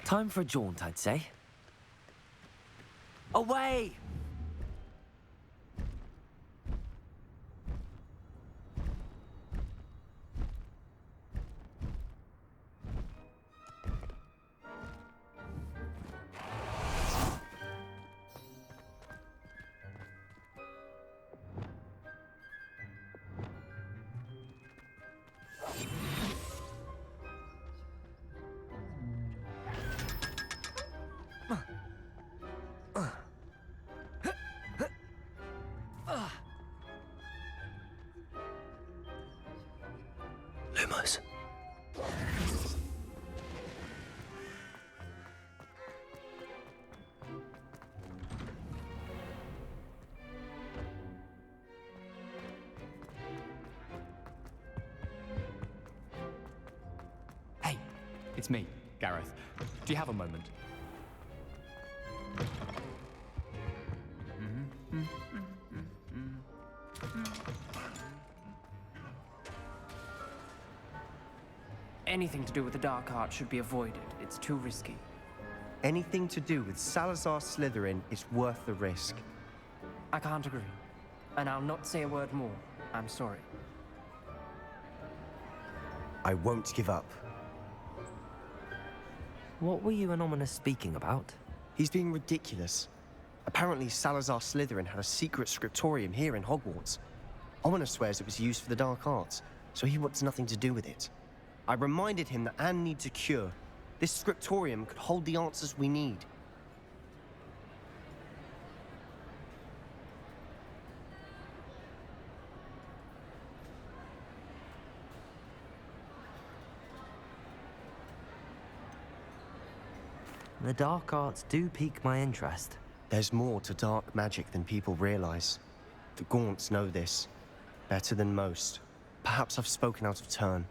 Time for a jaunt, I'd say. Away! Lumos. Hey, it's me, Gareth. Do you have a moment? Anything to do with the dark art should be avoided. It's too risky. Anything to do with Salazar Slytherin is worth the risk. I can't agree. And I'll not say a word more. I'm sorry. I won't give up. What were you and Ominous speaking about? He's being ridiculous. Apparently Salazar Slytherin had a secret scriptorium here in Hogwarts. Ominous swears it was used for the dark arts, so he wants nothing to do with it. I reminded him that Anne needs a cure. This scriptorium could hold the answers we need. The dark arts do pique my interest. There's more to dark magic than people realize. The Gaunts know this better than most. Perhaps I've spoken out of turn.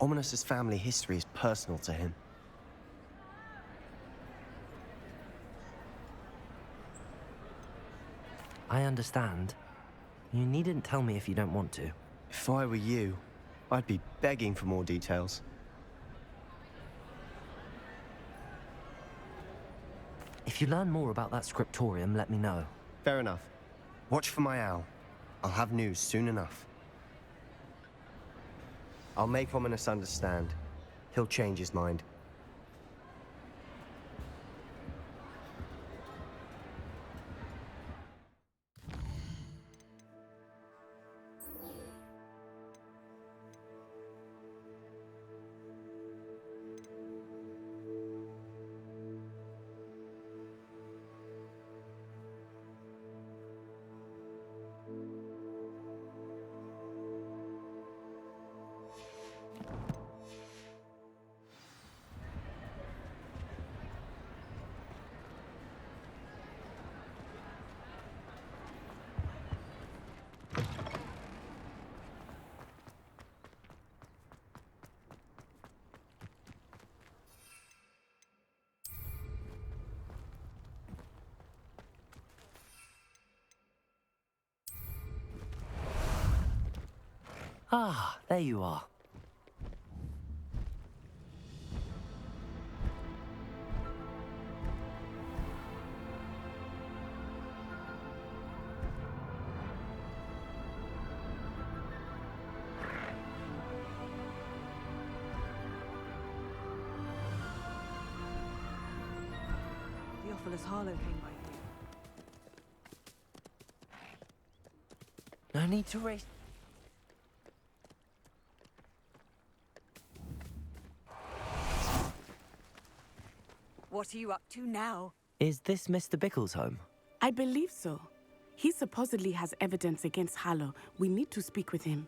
Ominous's family history is personal to him. I understand. You needn't tell me if you don't want to. If I were you, I'd be begging for more details. If you learn more about that scriptorium, let me know. Fair enough. Watch for my owl. I'll have news soon enough. I'll make Ominous understand. He'll change his mind. Ah, there you are. Theophilus Harlow came by here. No need to race. What are you up to now? Is this Mr. Bickle's home? I believe so. He supposedly has evidence against Harlow. We need to speak with him.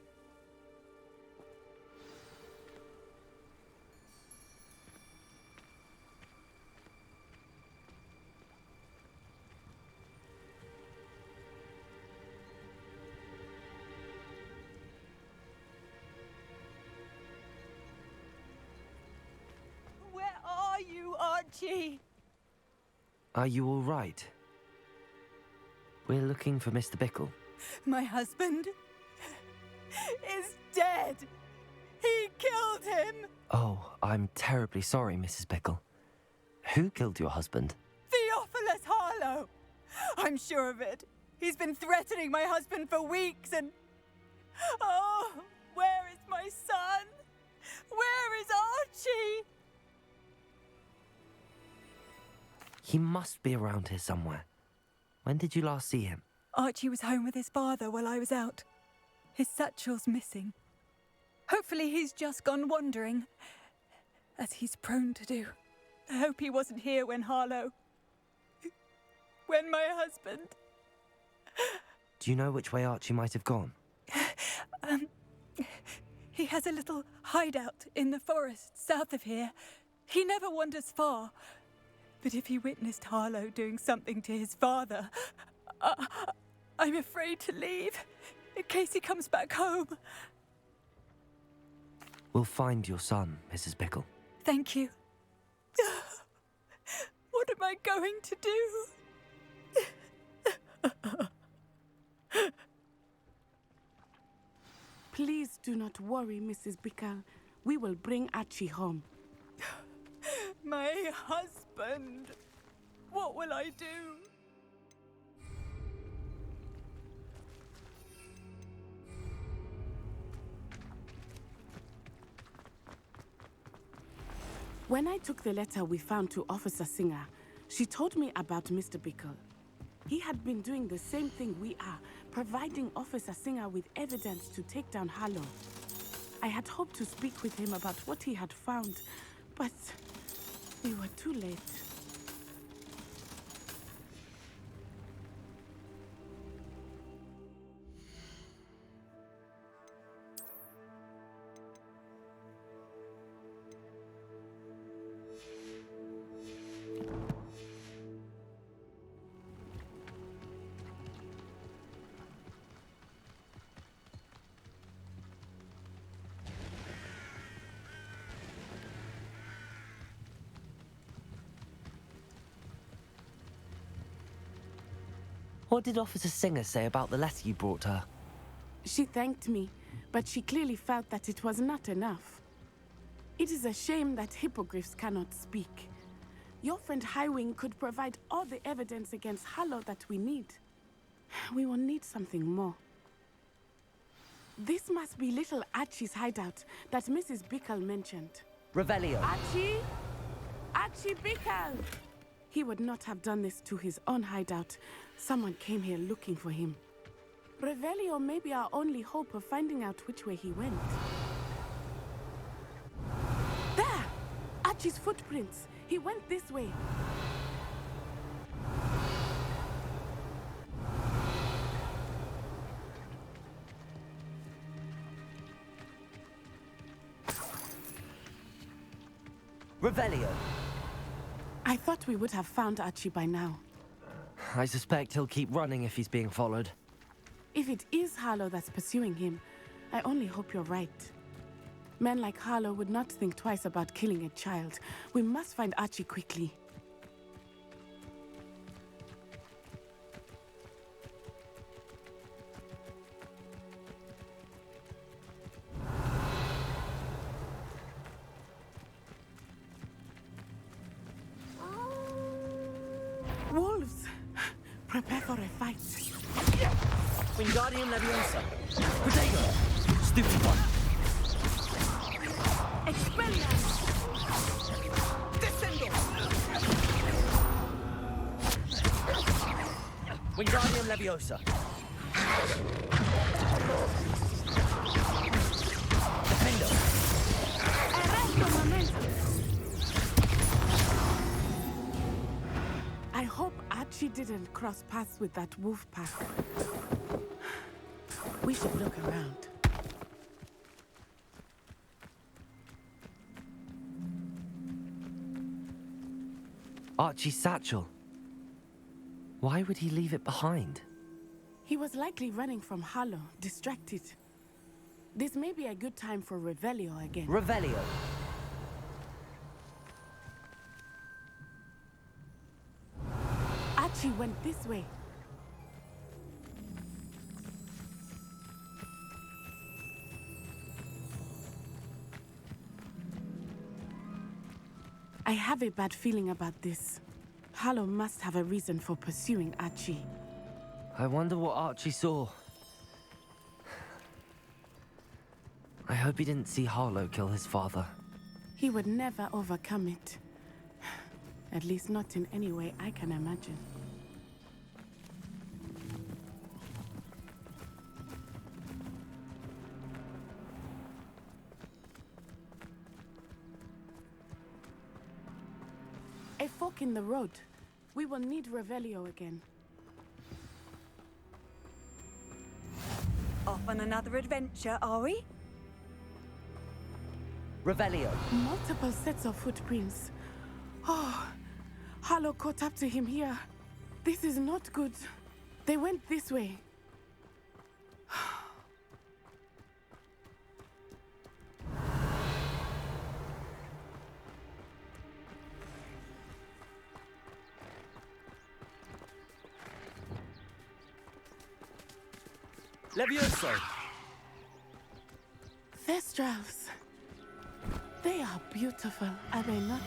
Where are you, Archie? Are you all right? We're looking for Mr. Bickle. My husband is dead. He killed him. Oh, I'm terribly sorry, Mrs. Bickle. Who killed your husband? Theophilus Harlow! I'm sure of it. He's been threatening my husband for weeks and... Oh, where is my son? Where is Archie? He must be around here somewhere. When did you last see him? Archie was home with his father while I was out. His satchel's missing. Hopefully he's just gone wandering, as he's prone to do. I hope he wasn't here when when my husband... Do you know which way Archie might have gone? He has a little hideout in the forest south of here. He never wanders far. But if he witnessed Harlow doing something to his father, I'm afraid to leave, in case he comes back home. We'll find your son, Mrs. Bickle. Thank you. What am I going to do? Please do not worry, Mrs. Bickle. We will bring Archie home. My husband. What will I do? When I took the letter we found to Officer Singer, she told me about Mr. Bickle. He had been doing the same thing we are, providing Officer Singer with evidence to take down Harlow. I had hoped to speak with him about what he had found, but we were too late. What did Officer Singer say about the letter you brought her? She thanked me, but she clearly felt that it was not enough. It is a shame that hippogriffs cannot speak. Your friend Highwing could provide all the evidence against Harlow that we need. We will need something more. This must be little Archie's hideout that Mrs. Bickle mentioned. Revelio. Archie? Archie Bickle! He would not have done this to his own hideout. Someone came here looking for him. Revelio may be our only hope of finding out which way he went. There! Archie's footprints. He went this way. Revelio. I thought we would have found Archie by now. I suspect he'll keep running if he's being followed. If it is Harlow that's pursuing him, I only hope you're right. Men like Harlow would not think twice about killing a child. We must find Archie quickly. Wolves! Prepare for a fight. Wingardium Leviosa. Potato. Stupid one. Expelliarmus! Descendo. Wingardium Leviosa. Defendo. Arresto momentum! I hope Archie didn't cross paths with that wolf pack. We should look around. Archie's satchel. Why would he leave it behind? He was likely running from Harlow, distracted. This may be a good time for Revelio again. Revelio. Archie went this way. I have a bad feeling about this. Harlow must have a reason for pursuing Archie. I wonder what Archie saw. I hope he didn't see Harlow kill his father. He would never overcome it. At least not in any way I can imagine. A fork in the road. We will need Revelio again. Off on another adventure, are we? Revelio. Multiple sets of footprints. Oh, Harlow caught up to him here. This is not good. They went this way. Levioso! Thestrals. They are beautiful, are they not?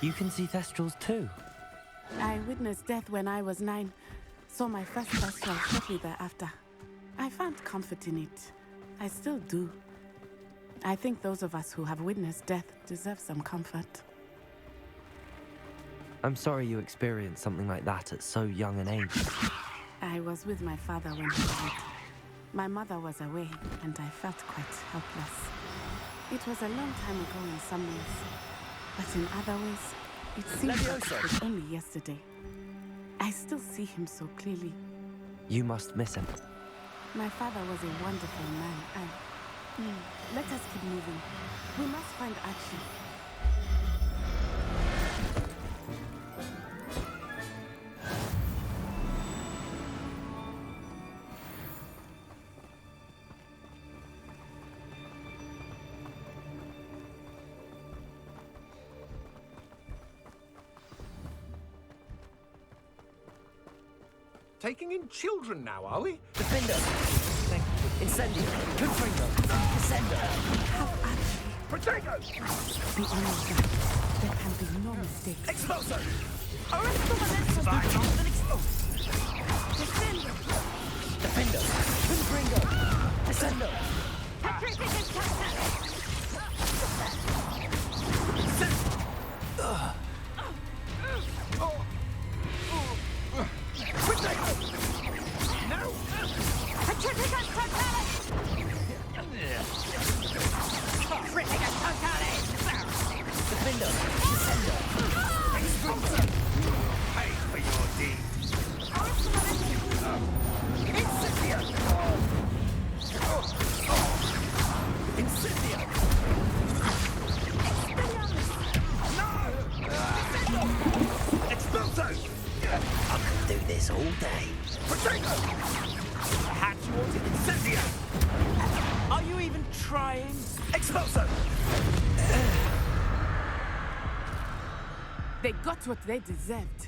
You can see Thestrals too. I witnessed death when I was 9. Saw my first Thestral shortly thereafter. I found comfort in it. I still do. I think those of us who have witnessed death deserve some comfort. I'm sorry you experienced something like that at so young an age. I was with my father when he died. My mother was away, and I felt quite helpless. It was a long time ago in some ways, but in other ways, it seems like it was only yesterday. I still see him so clearly. You must miss him. My father was a wonderful man. Let us keep moving. We must find Archie. Taking in children now, are we? Defender! Incendio! Confringo! Descender! Protego! Be honest, there can be no mistakes. Expulso! Defender! Confringo! Descendo! Pay for your deeds. Incendio! Expulso! I could do this all day. Protego! Had you wanted Incendio! Are you even trying? Expulso! They got what they deserved.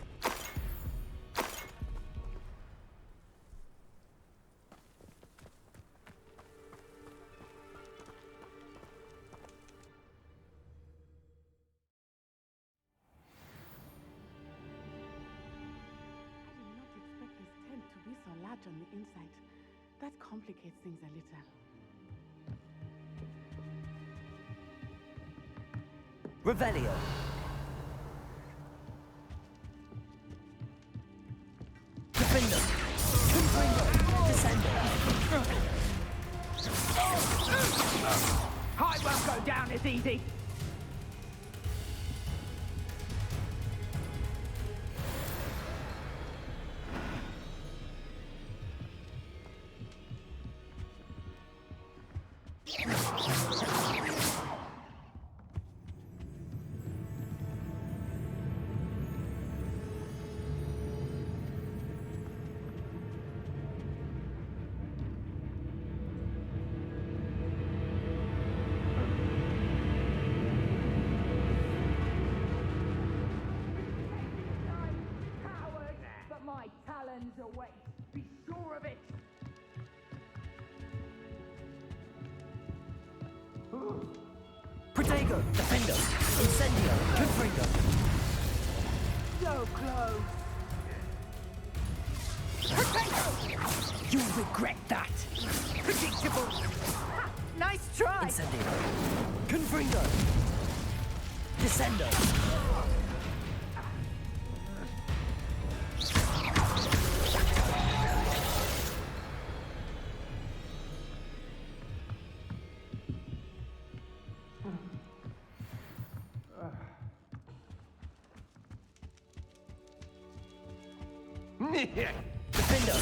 On the inside. That complicates things a little. Revelio. Defender. Confringo. Descender. I won't go down as easy. Away. Be sure of it. Protego. Defender. Incendio! Confringo! So close. You'll regret that! Predictable. Nice try. Incendio! Confringo! Descendo! Defendo!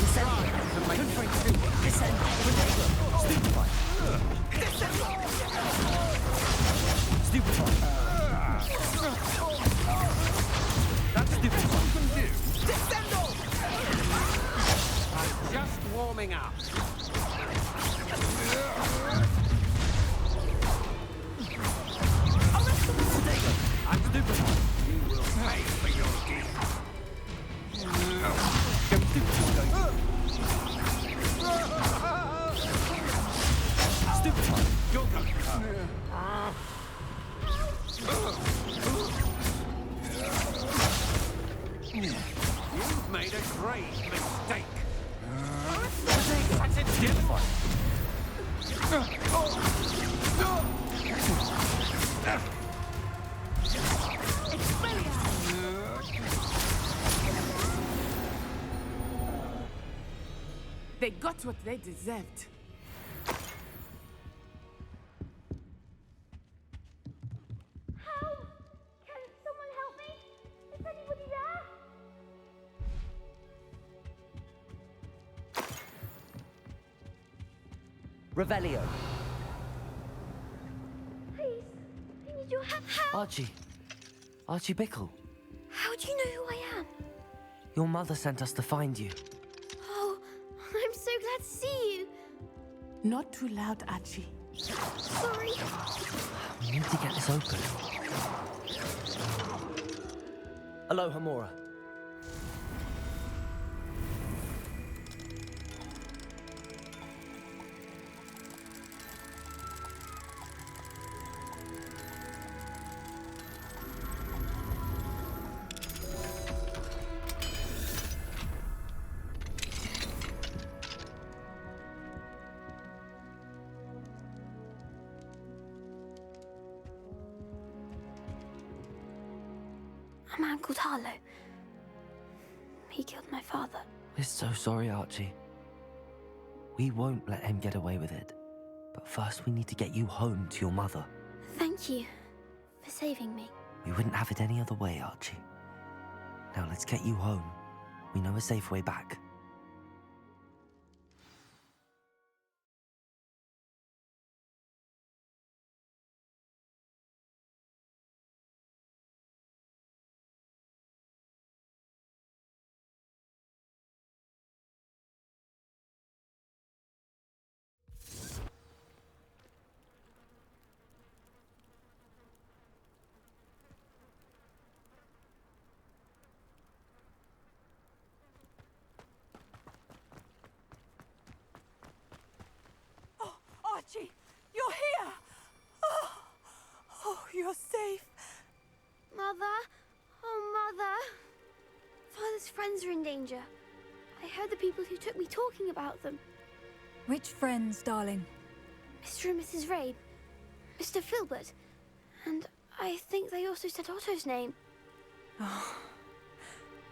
Descendo! Confringo! Descendo! Predictable! Stupefy! Stupefy! That's stupid. You can do. Descendo. I'm just warming up. I'm stupefy! You will pay for your deed. Stupefy! You're going. You've made a great mistake. That's it! Stupefy! They got what they deserved. Help! Can someone help me? Is anybody there? Revelio! Please, I need your help. Archie! Archie Bickle! How do you know who I am? Your mother sent us to find you. Oh, I'm so glad to see you. Not too loud, Archie. Sorry. We need to get this open. Aloha, Mora. A man called Harlow. He killed my father. We're so sorry, Archie. We won't let him get away with it. But first we need to get you home to your mother. Thank you for saving me. We wouldn't have it any other way, Archie. Now let's get you home. We know a safe way back. Archie, you're here! Oh, you're safe. Mother? Oh, Mother. Father's friends are in danger. I heard the people who took me talking about them. Which friends, darling? Mr. and Mrs. Rabe, Mr. Filbert, and I think they also said Otto's name. Oh,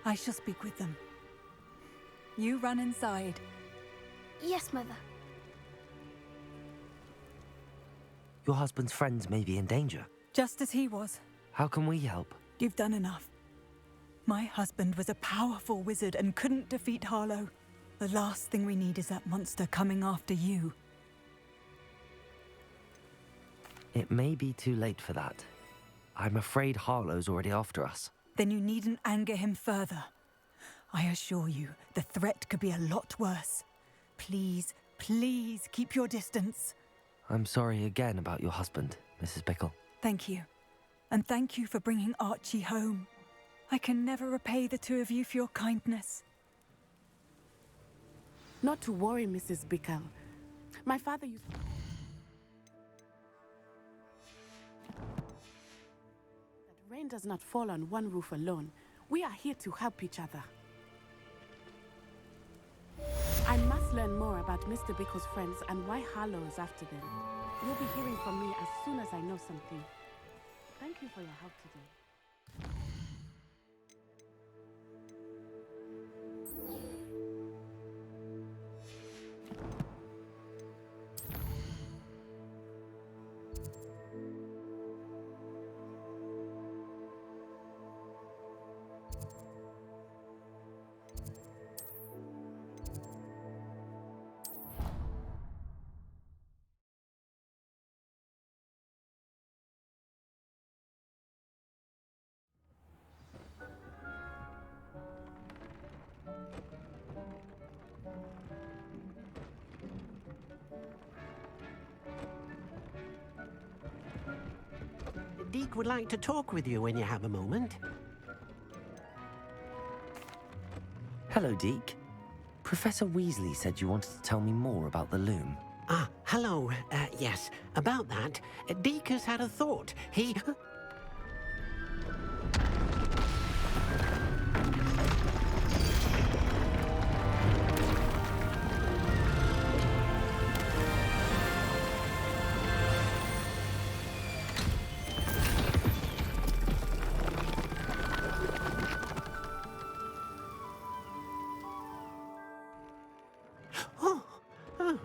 I shall speak with them. You run inside. Yes, Mother. Your husband's friends may be in danger. Just as he was. How can we help? You've done enough. My husband was a powerful wizard and couldn't defeat Harlow. The last thing we need is that monster coming after you. It may be too late for that. I'm afraid Harlow's already after us. Then you needn't anger him further. I assure you, the threat could be a lot worse. Please, please keep your distance. I'm sorry again about your husband, Mrs. Bickle. Thank you. And thank you for bringing Archie home. I can never repay the two of you for your kindness. Not to worry, Mrs. Bickle. My father used... Rain does not fall on one roof alone. We are here to help each other. I must learn more about Mr. Bickle's friends and why Harlow is after them. You'll be hearing from me as soon as I know something. Thank you for your help today. Deke would like to talk with you when you have a moment. Hello, Deke. Professor Weasley said you wanted to tell me more about the loom. Ah, hello. Yes, about that. Deke has had a thought. He...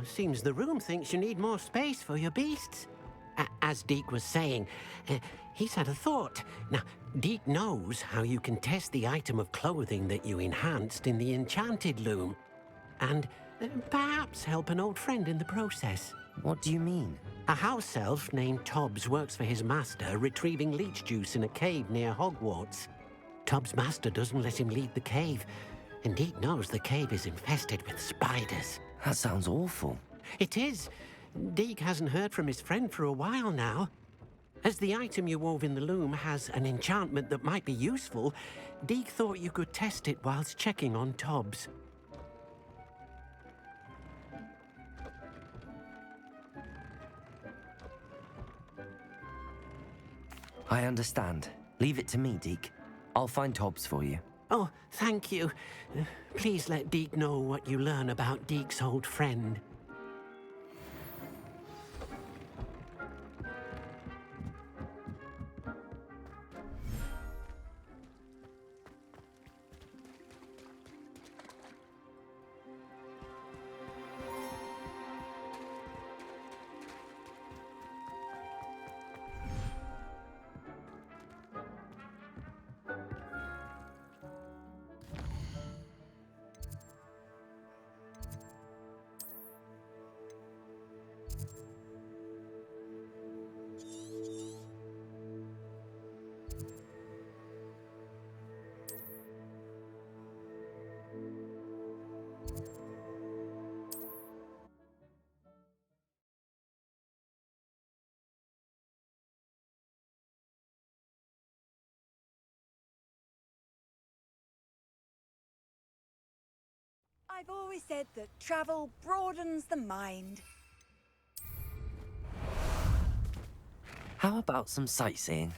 Seems the room thinks you need more space for your beasts. As Deke was saying, he's had a thought. Now, Deke knows how you can test the item of clothing that you enhanced in the enchanted loom. And perhaps help an old friend in the process. What do you mean? A house elf named Tobbs works for his master, retrieving leech juice in a cave near Hogwarts. Tobbs' master doesn't let him leave the cave, and Deke knows the cave is infested with spiders. That sounds awful. It is. Deke hasn't heard from his friend for a while now. As the item you wove in the loom has an enchantment that might be useful, Deke thought you could test it whilst checking on Tobbs. I understand. Leave it to me, Deke. I'll find Tobbs for you. Oh, thank you. Please let Deke know what you learn about Deke's old friend. I've always said that travel broadens the mind. How about some sightseeing?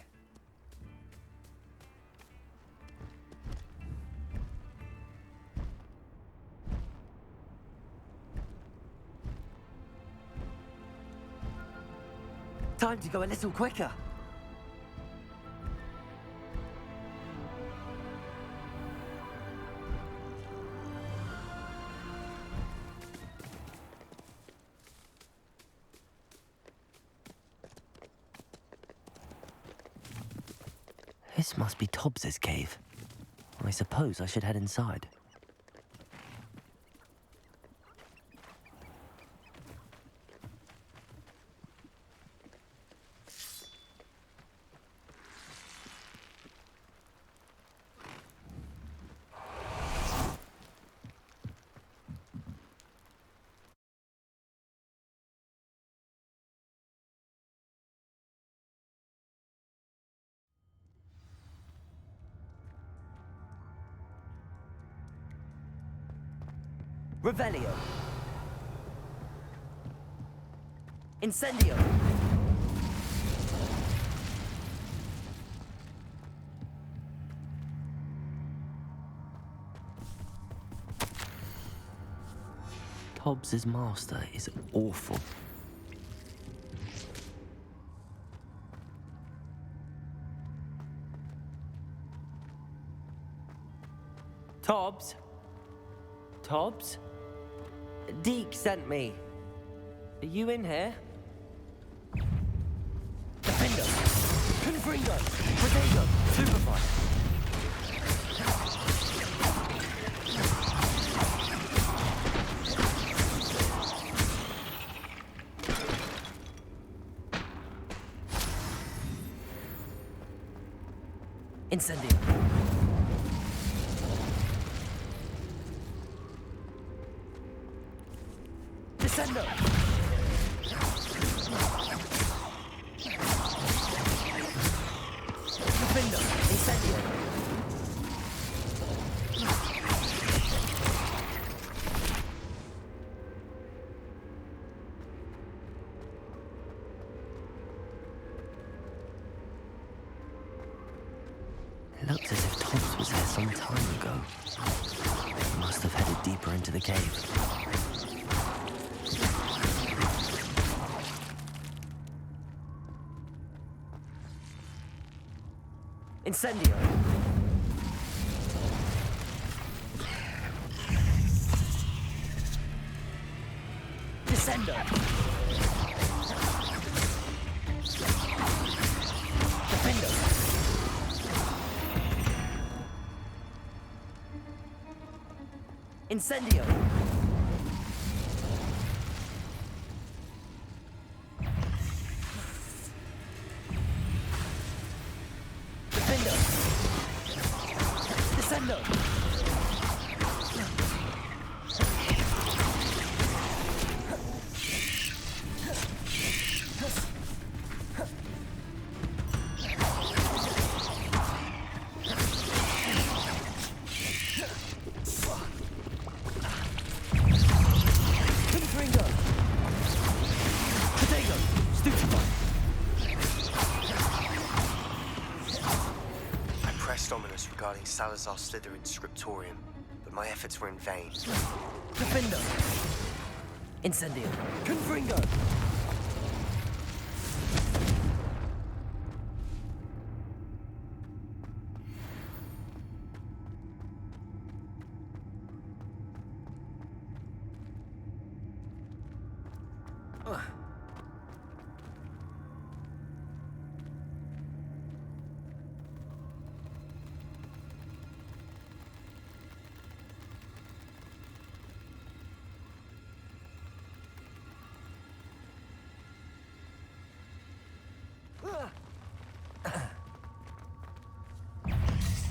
Time to go a little quicker. This must be Tobbs's cave. I suppose I should head inside. Revelio. Incendio. Hobbs's master is awful. Tobbs? Tobbs? Deke sent me. Are you in here? Defender! Confringo! Protego! Supervise! Incendio. Descendo! Defender. Incendio. It looks as if Tobbs was here some time ago. He must have headed deeper into the cave. Incendio! Descendo! Defendo! Incendio! Defendo! Descendo! Confringo! Protego! Stupefy! I pressed ominous regarding Salazar Slytherin's scriptorium, but my efforts were in vain. Defendo! Incendio! Confringo!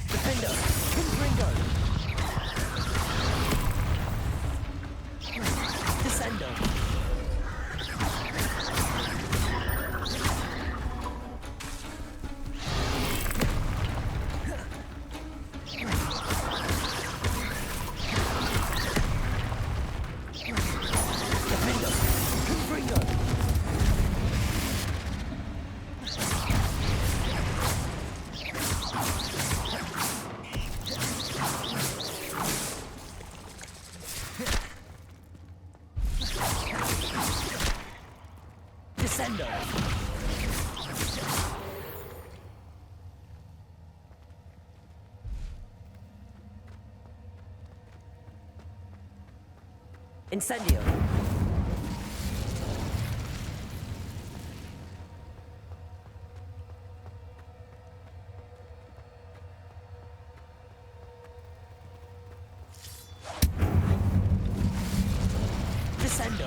Defendo! Confringo! Descendo! Defendo! Confringo! Descendo! Incendio! Descendo!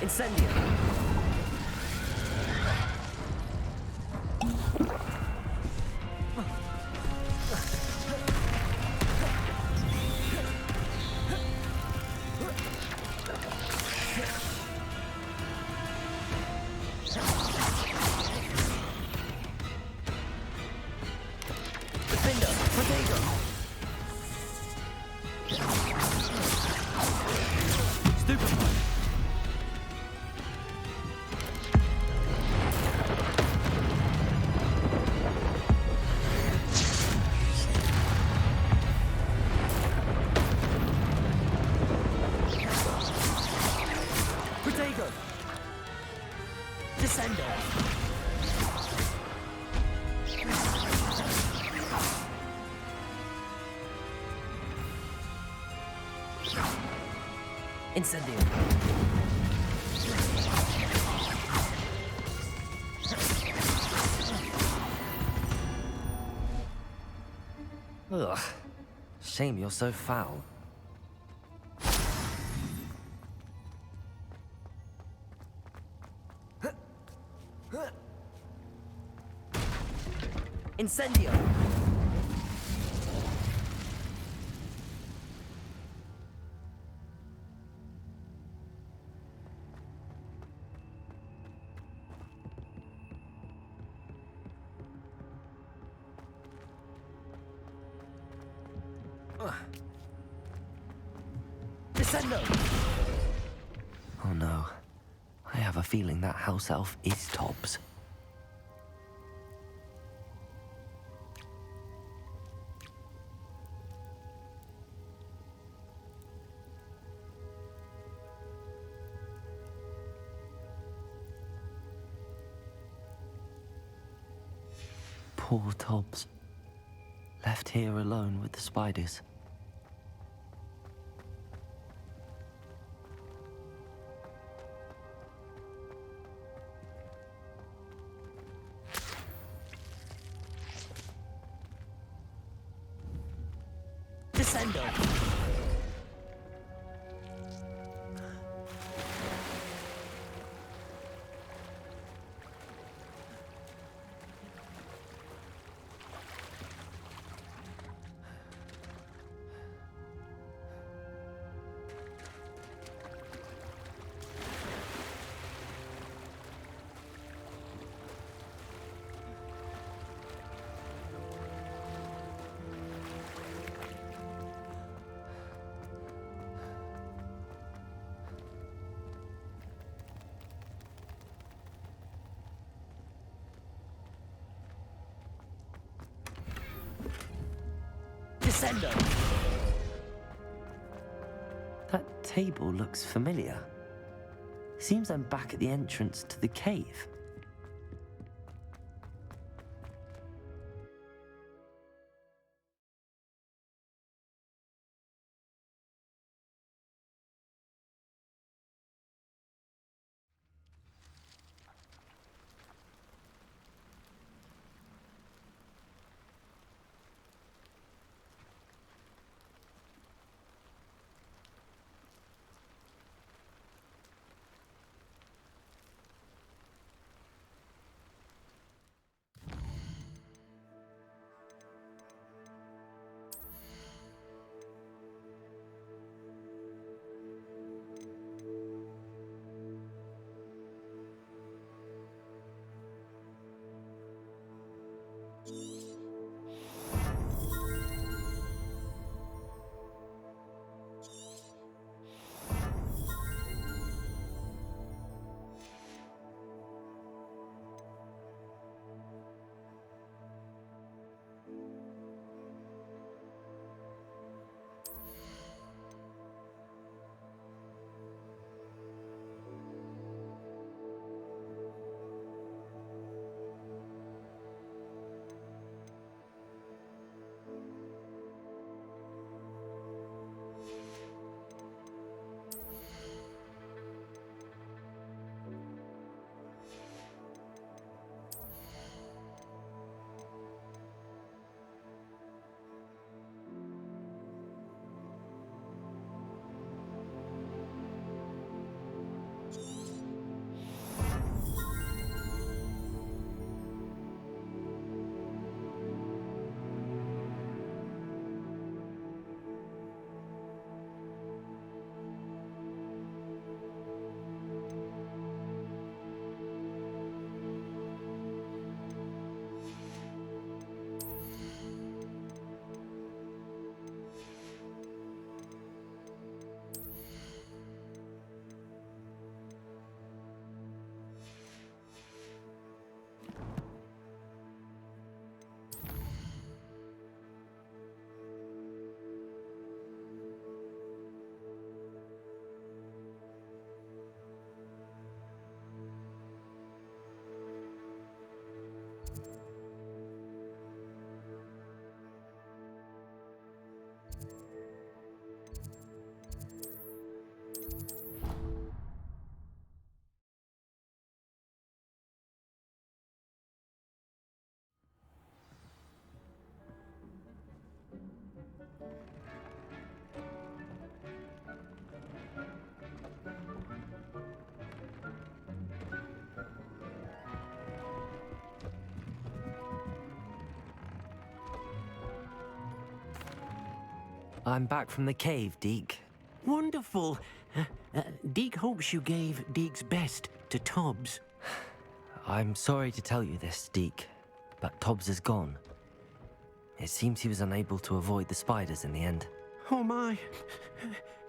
Incendio. Incendio. Ugh. Shame you're so foul. Incendio. Descendo! Oh no. I have a feeling that house elf is Tobbs. Poor Tobbs. Left here alone with the spiders. Descendo. Descendo. That table looks familiar. Seems I'm back at the entrance to the cave. I'm back from the cave, Deke. Wonderful. Deke hopes you gave Deke's best to Tobbs. I'm sorry to tell you this, Deke, but Tobbs is gone. It seems he was unable to avoid the spiders in the end. Oh my.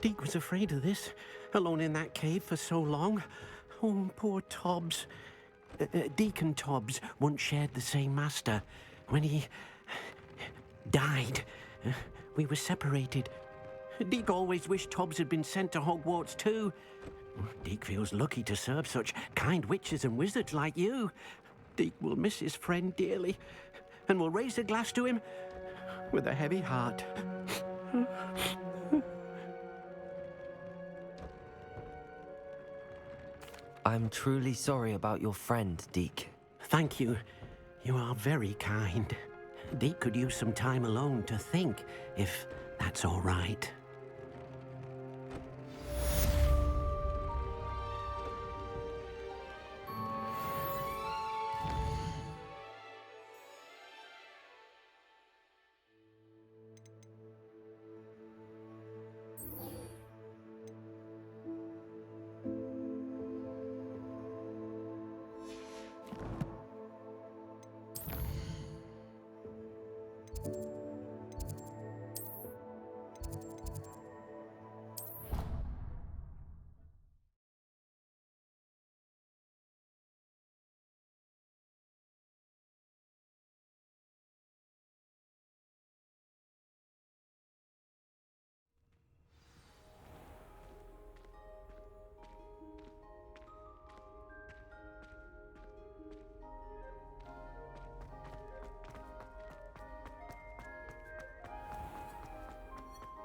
Deke was afraid of this, alone in that cave for so long. Oh, poor Tobbs. Deke and Tobbs once shared the same master. When he died, we were separated. Deke always wished Tobbs had been sent to Hogwarts too. Deke feels lucky to serve such kind witches and wizards like you. Deke will miss his friend dearly, and will raise a glass to him with a heavy heart. I'm truly sorry about your friend, Deke. Thank you. You are very kind. Deke could use some time alone to think, if that's all right.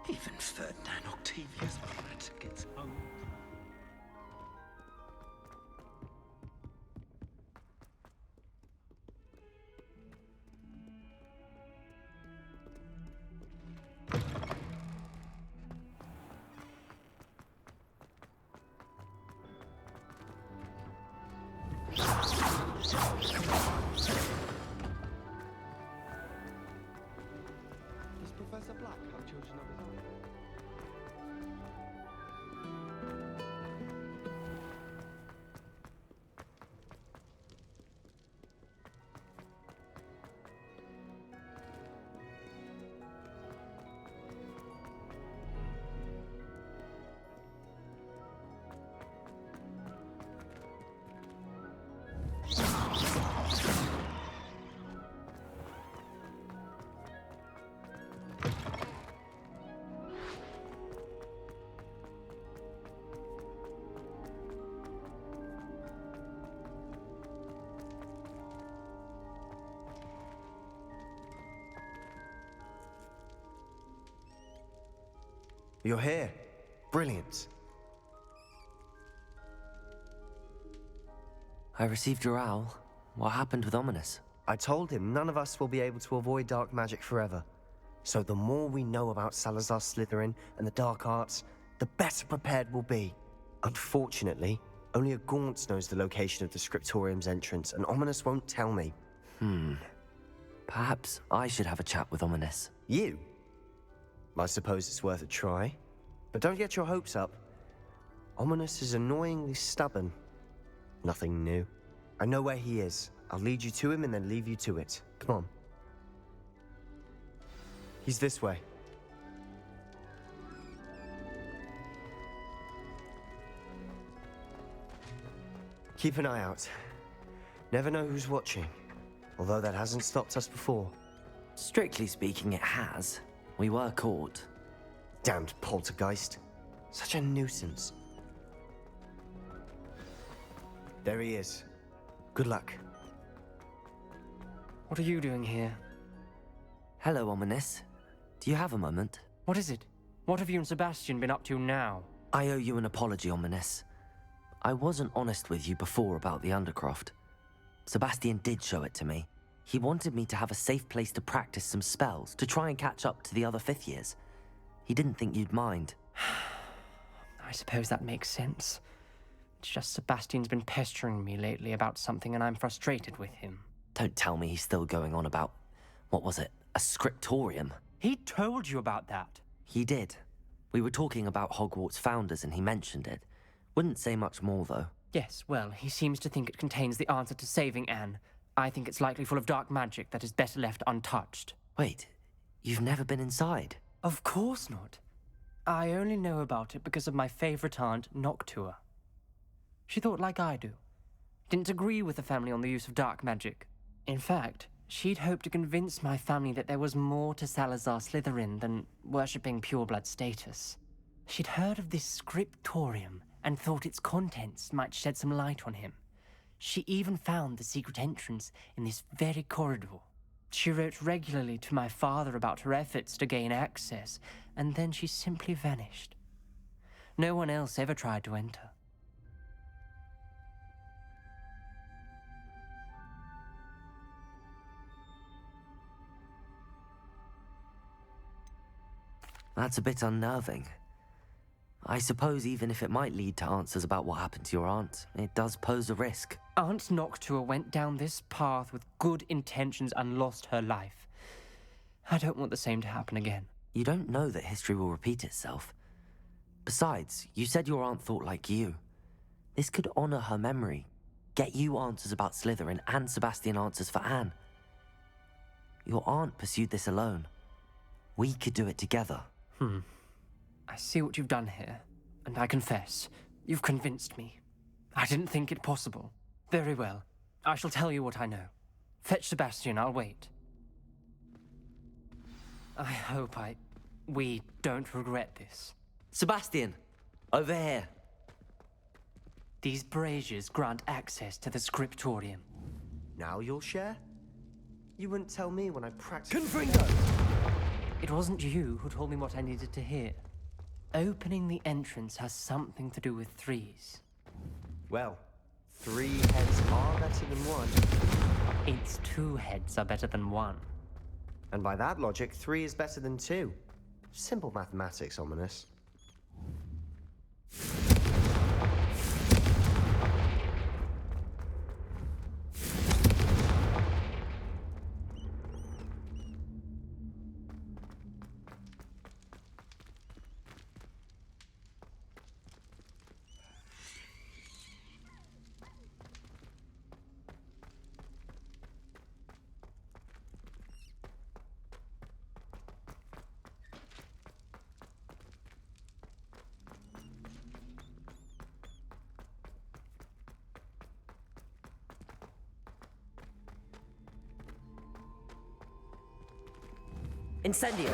Even Ferdinand Octavius Pratt gets home. Does Professor Black have children of his own? You're here. Brilliant. I received your owl. What happened with Ominous? I told him none of us will be able to avoid dark magic forever. So the more we know about Salazar Slytherin and the dark arts, the better prepared we'll be. Unfortunately, only a Gaunt knows the location of the Scriptorium's entrance, and Ominous won't tell me. Perhaps I should have a chat with Ominous. You? I suppose it's worth a try. But don't get your hopes up. Ominous is annoyingly stubborn. Nothing new. I know where he is. I'll lead you to him and then leave you to it. Come on. He's this way. Keep an eye out. Never know who's watching. Although that hasn't stopped us before. Strictly speaking, it has. We were caught. Damned poltergeist. Such a nuisance. There he is. Good luck. What are you doing here? Hello, Ominous. Do you have a moment? What is it? What have you and Sebastian been up to now? I owe you an apology, Ominous. I wasn't honest with you before about the Undercroft. Sebastian did show it to me. He wanted me to have a safe place to practice some spells, to try and catch up to the other 5th years. He didn't think you'd mind. I suppose that makes sense. It's just Sebastian's been pestering me lately about something and I'm frustrated with him. Don't tell me he's still going on about, what was it, a scriptorium? He told you about that. He did. We were talking about Hogwarts founders and he mentioned it. Wouldn't say much more, though. Yes, well, he seems to think it contains the answer to saving Anne. I think it's likely full of dark magic that is better left untouched. Wait, you've never been inside? Of course not. I only know about it because of my favorite aunt, Noctua. She thought like I do. Didn't agree with the family on the use of dark magic. In fact, she'd hoped to convince my family that there was more to Salazar Slytherin than worshipping pureblood status. She'd heard of this scriptorium and thought its contents might shed some light on him. She even found the secret entrance in this very corridor. She wrote regularly to my father about her efforts to gain access, and then she simply vanished. No one else ever tried to enter. That's a bit unnerving. I suppose even if it might lead to answers about what happened to your aunt, it does pose a risk. Aunt Noctua went down this path with good intentions and lost her life. I don't want the same to happen again. You don't know that history will repeat itself. Besides, you said your aunt thought like you. This could honor her memory, get you answers about Slytherin and Sebastian answers for Anne. Your aunt pursued this alone. We could do it together. I see what you've done here, and I confess, you've convinced me. I didn't think it possible. Very well. I shall tell you what I know. Fetch Sebastian, I'll wait. I hope we don't regret this. Sebastian! Over here! These braziers grant access to the scriptorium. Now you'll share? You wouldn't tell me when I practiced... Confringo! It wasn't you who told me what I needed to hear. Opening the entrance has something to do with threes. Well, 3 heads are better than 1. It's 2 heads are better than 1. And by that logic, 3 is better than 2. Simple mathematics, Ominous. Incendio!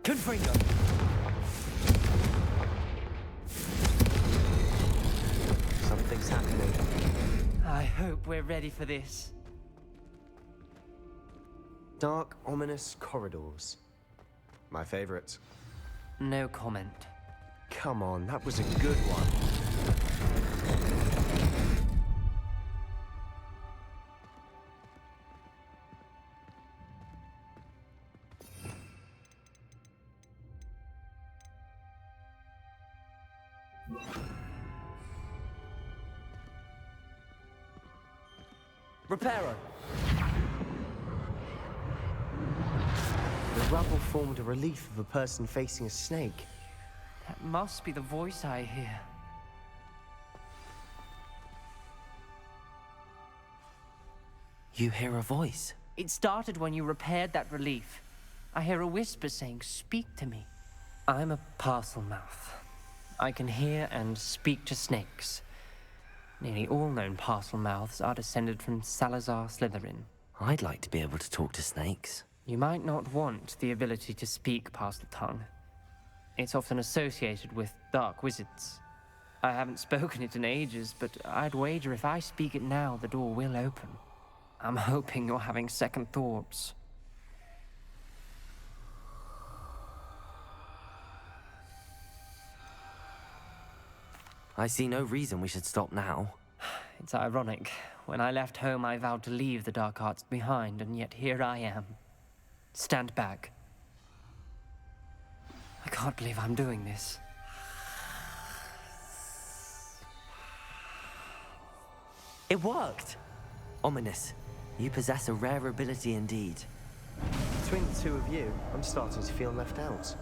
Confringo! Something's happening. I hope we're ready for this. Dark, ominous corridors. My favorite. No comment. Come on, that was a good one. Reparo! The rubble formed a relief of a person facing a snake. That must be the voice I hear. You hear a voice? It started when you repaired that relief. I hear a whisper saying, "Speak to me." I'm a parcel mouth. I can hear and speak to snakes. Nearly all known parcel mouths are descended from Salazar Slytherin. I'd like to be able to talk to snakes. You might not want the ability to speak parcel tongue. It's often associated with dark wizards. I haven't spoken it in ages, but I'd wager if I speak it now, the door will open. I'm hoping you're having second thoughts. I see no reason we should stop now. It's ironic. When I left home, I vowed to leave the dark arts behind, and yet here I am. Stand back. I can't believe I'm doing this. It worked! Ominous. You possess a rare ability indeed. Between the two of you, I'm starting to feel left out.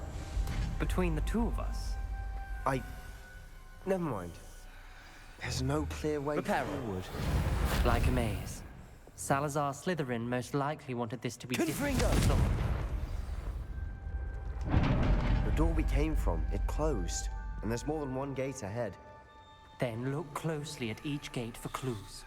Between the two of us. Never mind. There's no clear way forward. Like a maze. Salazar Slytherin most likely wanted this to be Confringo! The door we came from, it closed. And there's more than one gate ahead. Then look closely at each gate for clues.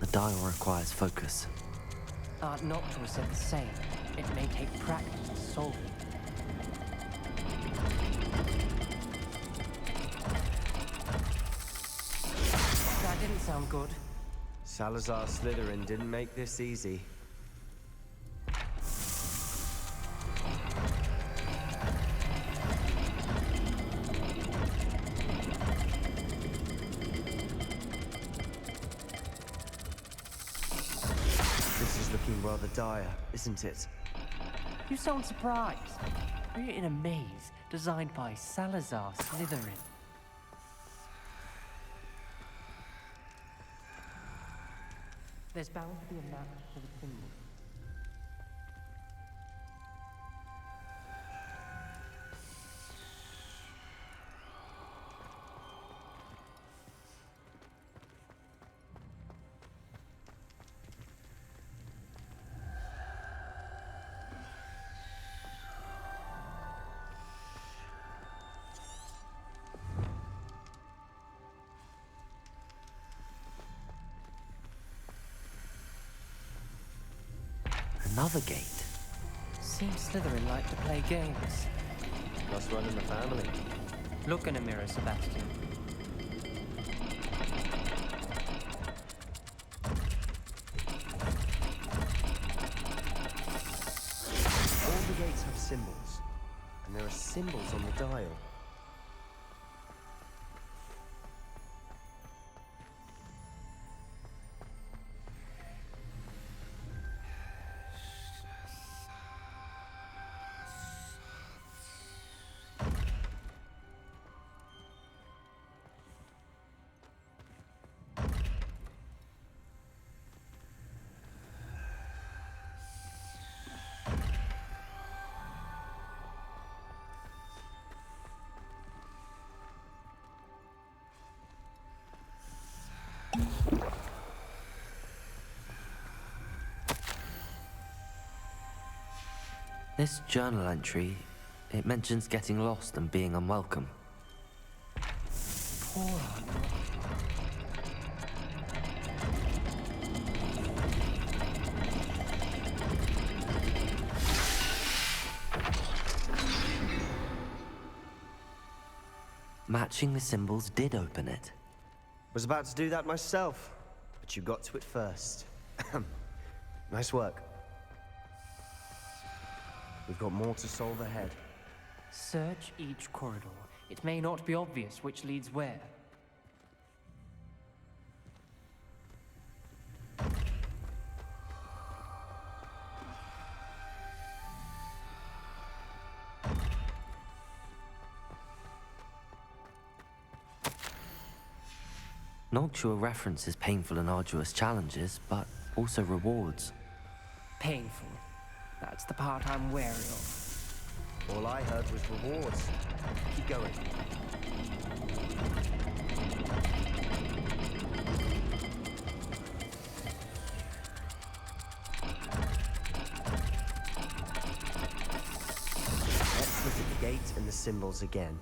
The dial requires focus. Aunt Noctua said the same. It may take practice to solve it. That didn't sound good. Salazar Slytherin didn't make this easy. This is looking rather dire, isn't it? You sound surprised. We're in a maze designed by Salazar Slytherin. There's bound to be a match for the symbol. Another gate. Seems Slytherin like to play games. Must run in the family. Look in a mirror, Sebastian. All the gates have symbols. And there are symbols on the dial. This journal entry, it mentions getting lost and being unwelcome. Poor Aunt Noctua. Matching the symbols did open it. Was about to do that myself, but you got to it first. Nice work. We've got more to solve ahead. Search each corridor. It may not be obvious which leads where. Noctua references painful and arduous challenges, but also rewards. Painful. That's the part I'm wary of. All I heard was rewards. Keep going. Let's look at the gate and the symbols again.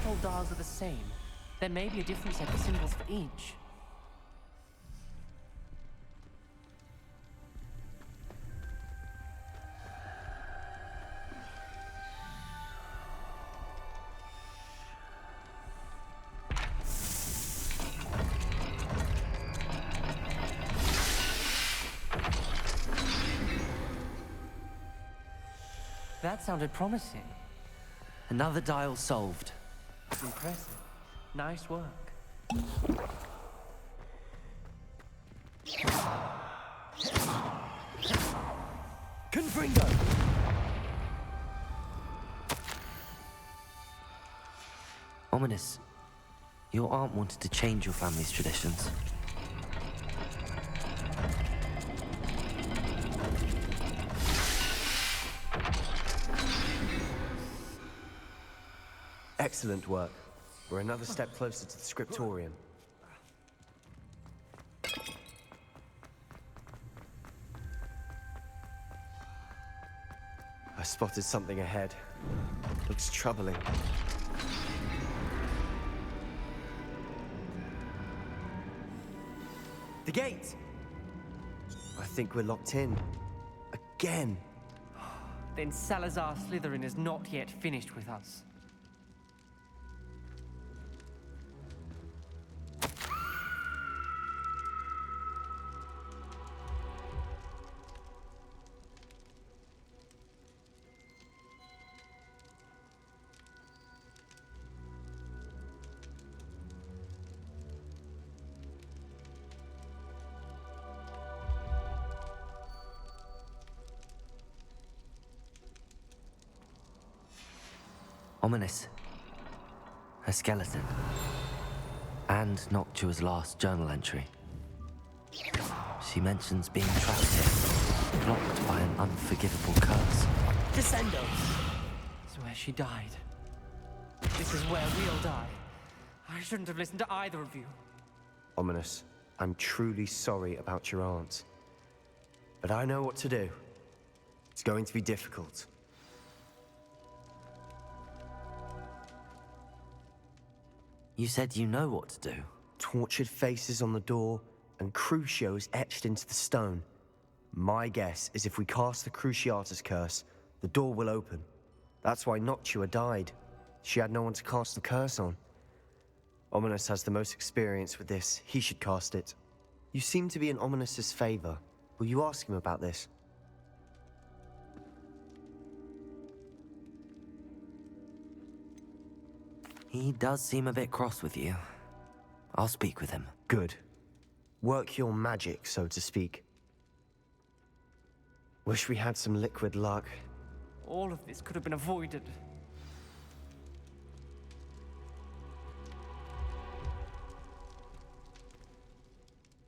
household dials are the same, there may be a different set of symbols for each. That sounded promising. Another dial solved. Impressive. Nice work. Confringo! Ominous. Your aunt wanted to change your family's traditions. Excellent work. We're another step closer to the scriptorium. I spotted something ahead. Looks troubling. The gate! I think we're locked in. Again! Then Salazar Slytherin is not yet finished with us. Ominous. A skeleton. And Noctua's last journal entry. She mentions being trapped here, blocked by an unforgivable curse. Descendo! It's where she died. This is where we'll die. I shouldn't have listened to either of you. Ominous, I'm truly sorry about your aunt. But I know what to do. It's going to be difficult. You said you know what to do. Tortured faces on the door and Crucios etched into the stone. My guess is if we cast the Cruciatus curse, the door will open. That's why Noctua died. She had no one to cast the curse on. Ominous has the most experience with this. He should cast it. You seem to be in Ominous's favor. Will you ask him about this? He does seem a bit cross with you. I'll speak with him. Good. Work your magic, so to speak. Wish we had some liquid luck. All of this could have been avoided.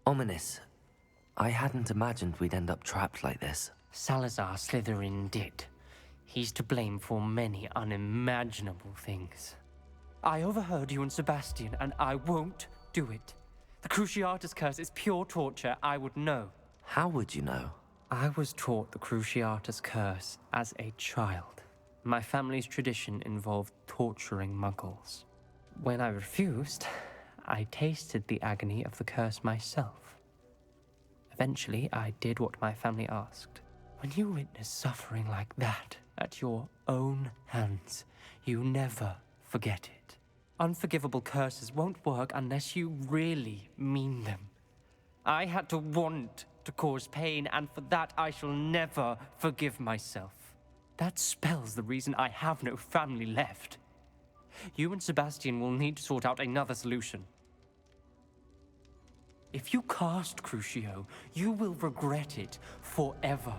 Ominous. I hadn't imagined we'd end up trapped like this. Salazar Slytherin did. He's to blame for many unimaginable things. I overheard you and Sebastian, and I won't do it. The Cruciatus curse is pure torture, I would know. How would you know? I was taught the Cruciatus curse as a child. My family's tradition involved torturing muggles. When I refused, I tasted the agony of the curse myself. Eventually, I did what my family asked. When you witness suffering like that at your own hands, you never forget it. Unforgivable curses won't work unless you really mean them. I had to want to cause pain, and for that I shall never forgive myself. That spells the reason I have no family left. You and Sebastian will need to sort out another solution. If you cast Crucio, you will regret it forever.